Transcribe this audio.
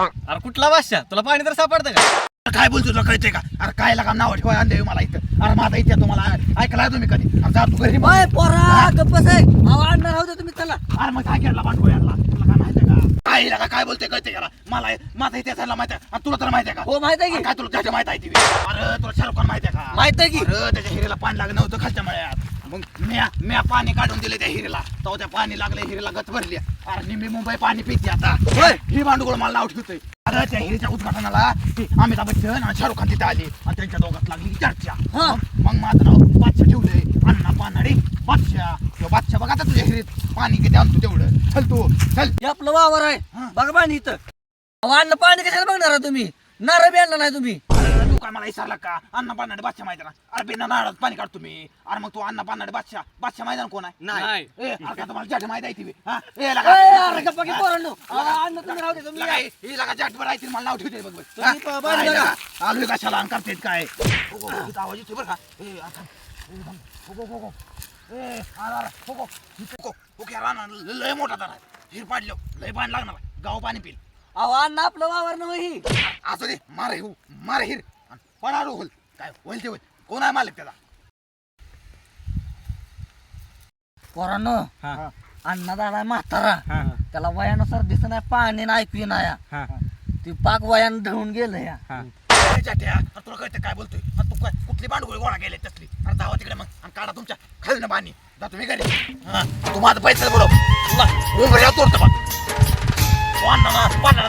अरे कुठला बादशाह तुला पाणी तर सापडतं का काय बोलतो तुला कळतंय का अरे काय लागा नाव ठेवा आणले मला इथं अरे माझा इथे तुम्हाला ऐकलाय तुम्ही कधी अरे जा तू घरी ओय पोरा गप्पच आहे अहो आणणार होते तुम्ही चला अरे मग काय केला भांडवळ आणला तुला काय माहितीये का काय लागा काय बोलते कळते का मला माझा इथे झाला माहिती आहे आणि तुला तर माहिती आहे का हो माहित आहे की काय तुला त्याच्या माहिती आहे ती अरे तुला शाहरुख खान माहिती आहे का माहित आहे की अरे त्याच्या हिरेला पाणी लागलं नव्हतं खालच्या मळ्यात मग म्या पाणी काढून दिले त्या हिरेला तो त्या पाणी लागले हिरेला गत भरली अरे निम्मी मुंबई पाणी पिते आता होय ही भांडवळ मला नाव ठेवतोय अरे त्या हिरेच्या उद्घाटनाला ती अमिताभ बच्चन आणि शाहरुख खान तिथे आली आणि त्यांच्या दोघात लागली चर्चा हा. मग माझं नाव बादशाह ठेवलंय अण्णा पानाडे बादशाह तो बादशाह बघा आता तुझ्या हिरीत पाणी किती आणतो तेवढं चल तू चल हे आपलं वावर आहे हा. बघा पाणी इथं अहो अन्न पाणी कशाला बघणार आहे तुम्ही नारळ बी आणला नाही तुम्ही अरे तू काय मला विचारला का अण्णा पानाडे बादशाह माहिती ना अरे बिना नारळात पाणी काढतो मी अरे मग तू अण्णा पानाडे बादशाह बादशाह माहिती ना कोण आहे नाही ए अरे काय तुम्हाला जाट माहिती आहे ती बी? हा? ए, ए, लगा. अरे गप्पा की पोरांनो अन्न तुम्ही राहू दे तुम्ही लगा, ही लगा जाटभर आहे ती मला नाव ठेवते बघ बघ. तुम्ही हा? पहा, बाहेर काय लगा. लगा? आलोय कशाला आणि करतेत काय हो, हो, हो, इथं आवाज येतोय बरं का ए आता ए, थांब. हो, हो, हो, हो. ए अरे, अरे, हो, हो. इथं, हो, हो, की राहणार लय मोठा दर आहे हिर पाडलो लय पाणी लागणार आहे. गाव पाणी पिल अहो अन्न आपलं वावर नाही असं दे मारे हो मारे हिर पडालो होल काय होईल ते होईल कोण आहे मालक त्याला पोरांनो हा अण्णा झालाय म्हातारा हा त्याला वयानुसार दिसत नाही पाणी नाही ऐकू नाही हा ती पाक वयानं ढळून गेलं या हा ए, जाट्या, अरे तुला कळतं काय बोलतोय अरे तू काय कुठली भांडवळ गोळा केली तसली अरे जावा तिकडे मग आणि काढा तुमच्या खालनं पाणी जा तुम्ही घरी हा तू माझं पैसे बोलव तुला उभं तोडतो बघ पाण्याला